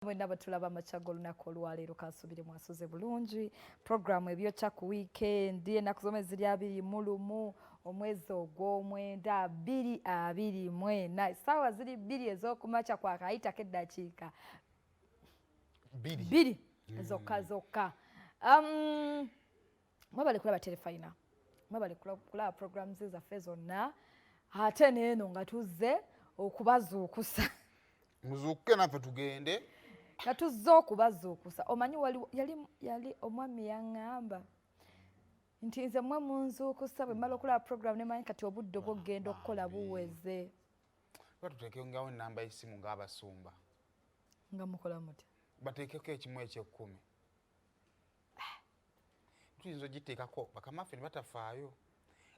Mwenda batulaba machago lunaku olwaleero kansubire mwasuze bulungi programu ebyokya ku weekend enaku zomwe ziri 21 omwezi ogw'omwenda 2024 essaawa ziri 2 ez'okumakya kwakayitako eddakiika 2 zokka mwebale kulaba Terefayina, mwebale kulaba programu zaffe zonna ate neeno nga tuzze okubazuukusa muzuukuke naffe tugende nga tuzze okubazuukusa. Omanyi yali omwami yaŋŋamba nti nze mmwe munzuukusa bwe mmala okulaba programu ne manyi kati obudde bw'ogenda okukola buweze. Batuteekengawo ennamba y'essimu ng'abasumba Nga mukola mutya? bateekeko ekimu eky'ekkumi. Tuyinza ogiteekako bakamaffe ne batafaayo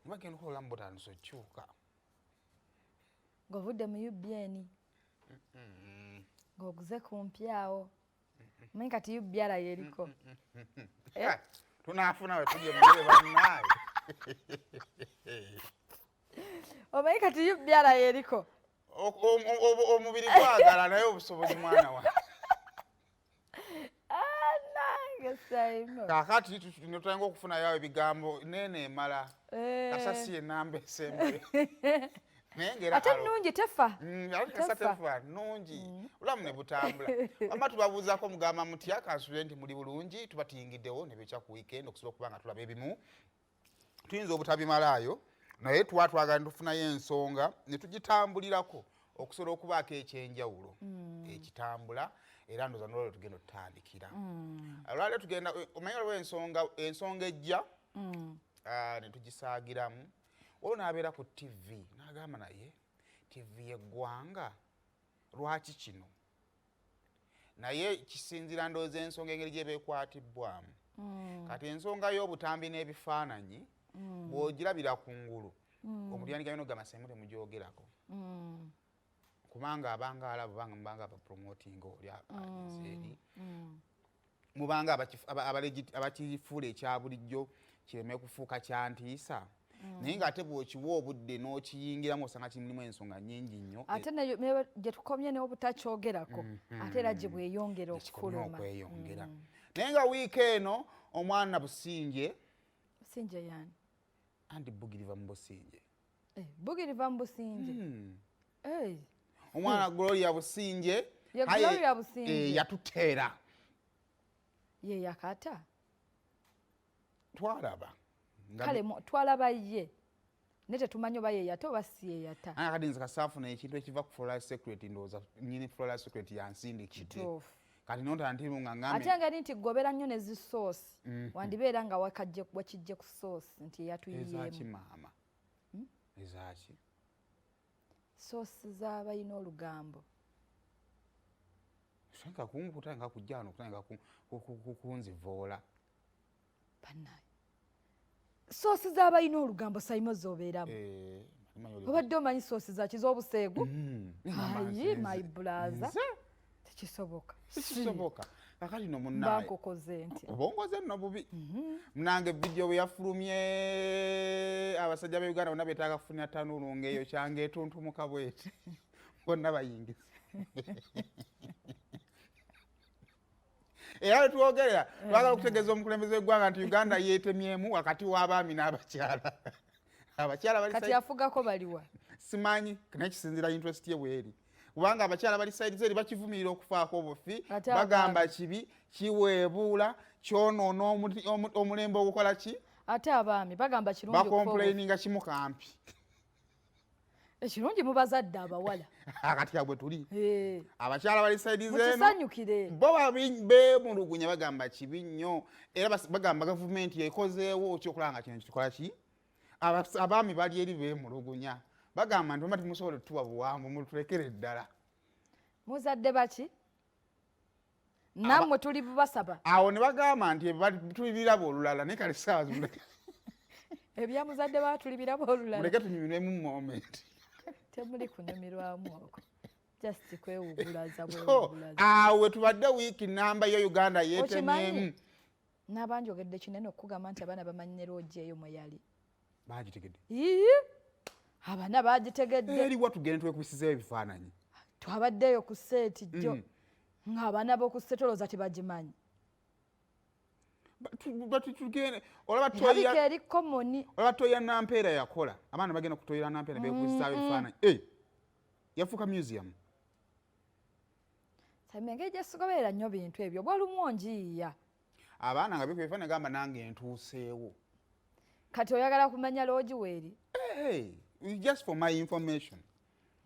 ne bagenda okola olamu butandisa okyuka. Ng'ovudde mu UBN ng'oguze kumpi awo manyi kati UBR yeriko tunaafuna we tujje mugere bannaaye. omanyi kati UBR yeriko omubiri gwagala naye obusobozi mwana wa nange saino kaakati tutandika okufunayo ebigambo neene emala kasasi enamba esembe ate nungi tefa tefa nungi olamu ne butambula. Wamma tubabuuzaako mugamba mutya kansubire nti muli bulungi tubatingiddewo ne beekya ku weekend okusobola okuba nga tulaba ebimu tuyinza obutabimalaayo naye twagala tufunayo ensonga ne tugitambulirako okusobola okubaako ekyenjawulo ekitambula era ndoza nolwalero tugenda otutandikira. Olwalero tugenda omanyi waliwo ensonga ejja ne tugisaagiramu. Olwo n'abeera ku TV n'agamba naye TV y'eggwanga lwaki kino naye kisinzira ndowooza ensonga engeri gye beekwatibbwamu. Kati ensonga y'obutambi n'ebifaananyi bw'ogirabira ku ngulu omulyandiga bino gama semmute mugyogerako kubanga abanga alabo banga mubanga abapromotinga oli abazeeri mubanga abakifuula ekya bulijjo kireme kufuuka kyantiisa. Naye ng'ate bw'okiwa obudde n'okiyingiramu osanga kirimu ensonga nnyingi nnyo. Ate nayo gye tukomye n'obutakyogerako ate era gye bweyongera okufuluma. Naye nga wiiki eno omwana Businje. Businje yani? Anti Bugiriva mu Businje. Bugiriva mu Businje? Omwana Gloria Businje. Ye Gloria Businje? Yatuteera. Ye yakata? Twalaba. Kale twalaba ye ne tetumanyi oba yeyata oba si yeyata. Kati nze kasaafuna ekintu ekiva ku Flora Secret ndowooza nnyini Flora Secret yansindikidde. Kati nontantiru nga ngambe ate nga nti gobera nnyo ne zisoosi wandibeera nga wakijje ku soosi nti eyatuyiyeemu. Ezaki maama? Ezaki? Soosi z'abalina olugambo. Shanka kutanga kujjano kutanga kunzivoola. Bannaye. Soosi z'abalina olugambo sayimo z'obeeramu. Obadde omanyi soosi za kiz'obuseegu? Ayi my brother. Tekisoboka. Tekisoboka. Kakati no munnaye. Bankokoze nti. Obongoze nno bubi. Munange vidiyo bwe yafulumye abasajja b'e Uganda bonna beetaaga kufunira ttanuulu ng'eyo kyange etuntumuka bweti. Bonna bayingiza. Era tuogerera twagala okutegeeza omukulembeze w'eggwanga nti Uganda yeetemyemu wakati w'abaami n'abakyala. Abakyala bali kati afugako baliwa? Simanyi naye kisinzira interest ye bweri. Kubanga abakyala bali sayidi zeri bakivumirira okufaako obufi bagamba kibi kiweebuula kyonoona omulembe ogukola ki? Ate abaami bagamba kirungi bakomplaininga kimu kampi. Ekirungi mu bazadde abawala. Akati abwe tuli. Abakyala bali sayidi zeeno. Mukisanyukire. Bo beemulugunya bagamba kibi nnyo. Era bagamba gavumenti yekozeewo kyokulanga kino kikola ki? Abaami bali eri beemulugunya. Bagamba nti omati musobola tuwa buwanvu mutulekere ddala. Muzadde baki? Nammwe tuli bubasaba. Awo ne bagamba nti tulibiraba olulala naye kale ssaawa zimuleke. Ebya muzadde ba tulibiraba olulala. Muleke tunyumirwemu moment. Temuli kunyumirwamu okwo. Just kwewugulaza bwewugulaza. Awe tubadde wiiki namba ya Uganda yeetemyemu. N'abanjogedde kinene okugamba nti abaana bamanyi ne loogi eyo mwe yali. Baagitegedde. Abaana baagitegedde. Eri wa tugende twekubisizeewo ebifaananyi. Twabaddeyo ku seeti jjo. ng'abaana b'okusetoloza tebagimanyi batutugende olaba erabika eri komoni toya nampeera yakola abaana bagenda kutoyera nampeera bekusaba ebifaananyi yafuuka museum engeri gyesogoberera nnyo bintu ebyo bwalumu onjiiya abaana nga bikwefaana gamba nange ntuuseewo kati oyagala kumanya loogi weeri just for my information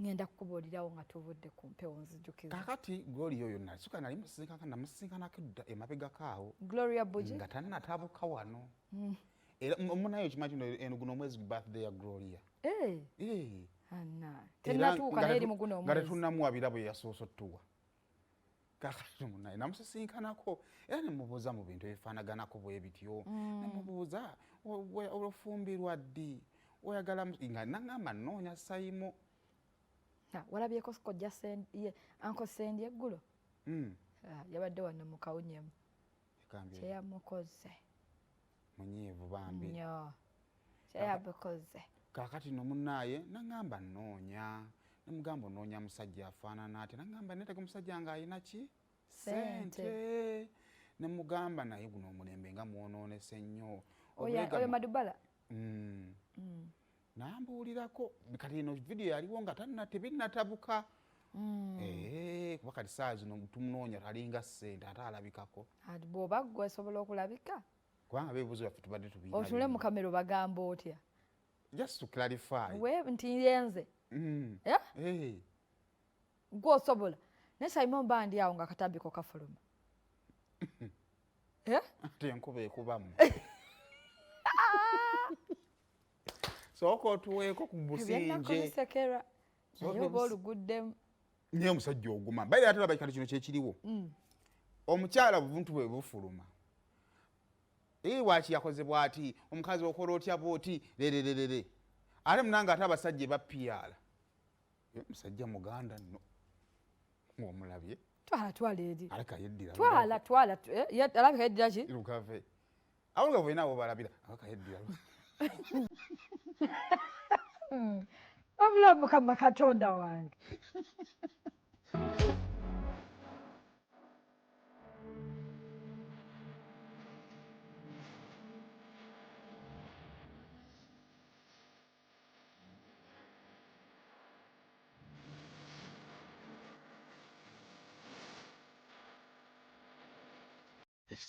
ngenda kukubuulirawo nga tuvudde ku mpewo nzijukiza kakati Gloria oyo nasuka nali namusisinkanako dda emabegakaawo Gloria Buji nga tannatabuka wano era munayo kimanyi kino guno omwezi birthday ya Gloria tennatuuka naye muguno omwezi nga tetunnamuwabira bwe yasoose ottuwa kakati munaye namusisinkanako era nemubuuza mu bintu ebifaanaganako bwe bityo nemubuuza olufumbirwa ddi oyagala nga naŋŋamba nnoonya sayimo walabyeko kojja Uncle Sendi eggulo yabadde wano mu kawunyemu kyeyamukoze munyiivu bambi nnyo kyeyamukoze kakati no munnaaye naŋŋamba nnoonya nemugamba onoonya musajja afaanana ati naŋŋamba netega omusajja nga alina ki sente nemugamba naye guno omulembe nga mwonoonese nnyo oyo Madubala nambuulirako kati eno vidiyo yaliwo nga tebinnatabuka kuba kati saa zino tumunoonya talinga ssente ate alabikako bw'oba ggwe osobola okulabika kubanga beebuuzi baffe tubadde tubiina otule mu kamera bagamba otya just to clarify nti yenze gwe osobola naye Simon Bandi awo nga katambiko kafuluma ate enkuba ekubamu sooka otuweeko ku businje naye oba oluguddemu naye omusajja oguma bayira ate laba kati kino kyekiriwo omukyala bubuntu bwe bufuluma waaki yakozebwa ati omukazi okola otya bwoti lerererere ate munanga ate abasajja bapiyaala musajja muganda nno ng'omulabye twala eri aleka yeddira alabika yeddira ki lukave awulga boyina abo balabira aleka yeddira wabula Mukama Katonda wange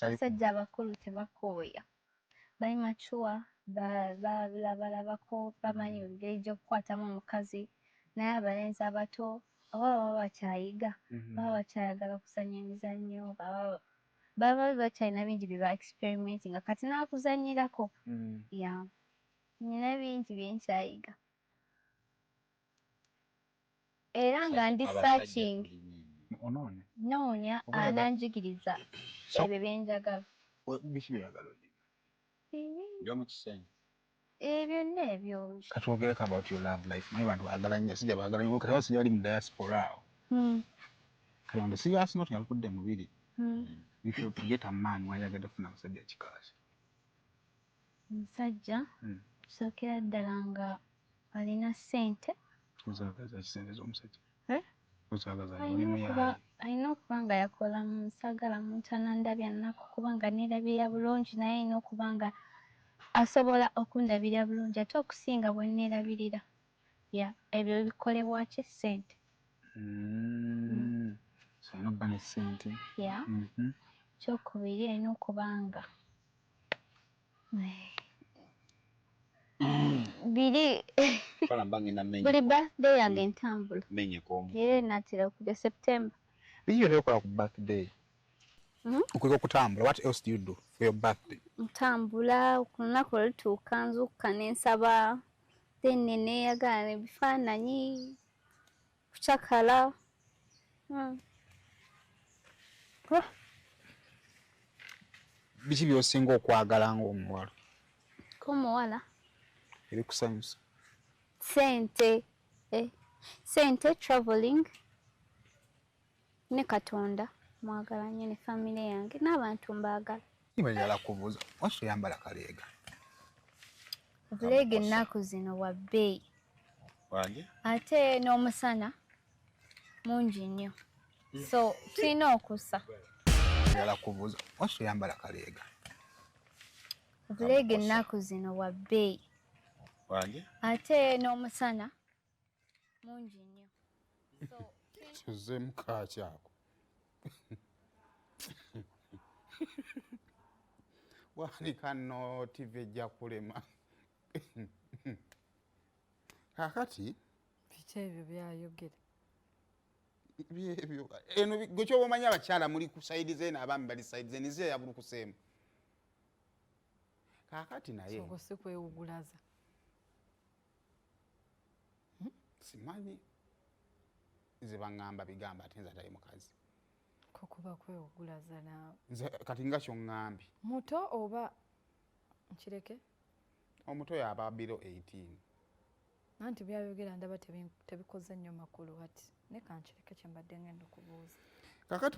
abasajja abakulu tebakooya bali macuwa balabako bamanyi engeri gy'okukwatamu omukazi naye abalenzi abato baba bakyayiga baba bakyayagala kuzannya emizannyo baba bakyalina bingi bye ba experimentinga kati naakuzannyirako nina bingi byenkyayiga era nga ndi searching noonya ananjigiriza ebyo byenjagala byonna ebyo katwogereko about your love life naye bantu baagala nnyo sijja baagala nnyo kati basijja bali mu diaspora awo kati on the serious note nga lukudde mubiri if you get a man wayagadde kufuna musajja kikaasi omusajja sookera ddala nga alina ssente ozagaza kisente z'omusajja alina okuba nga yakola mu nsagala muntu anandabya nnaku kubanga neerabirira bulungi naye alina okuba nga asobola okundabirira bulungi ate okusinga bwe neerabirira ebyo bikolebwa ki ssente alina okuba ne ssente kyokubiri alina okuba nga biri buli birthday yange entambula era enatera okujja September biki by'okola ku birthday okuliko okutambula what else do you do for your birthday ntambula ku lunaku olutuuka nzuukuka n'ensaba then neeyagala ebifaananyi kucakala biki by'osinga okwagala ng'omuwala k'omuwala ebikusanyusa sente traveling ne Katonda mwagala nnyo ne famire yange n'abantu mbaagala ibayala kubuuza waki toyambala kaleega obuleega ennaku zino bwa bbeeyi ate n'omusana mungi nnyo so tulina okusa Yala kubuuza wasi yambala kaleega obuleege ennaku zino bwa bbeeyi wange ate n'omusana mungi nnyo tuzeemu kaaki ako wanika nno TV ejja kulema kakati biki ebyo byayogera byebyo eno gwe kyoba omanyi abakyala muli ku sayidi zeeno abaami bali sayidi zeeno nize yabulukuseemu kakati naye soko si kwewugulaza simanyi nze baŋŋamba bigamba ate nze atali mukazi kokuba kwewugulaza naawe nze kati nga kyoŋŋambye muto oba nkireke omuto yaba biro 18 nanti byayogera ndaba tebikoze nnyo makulu ati ne kankireke kyembadde ngenda okubuuza kakati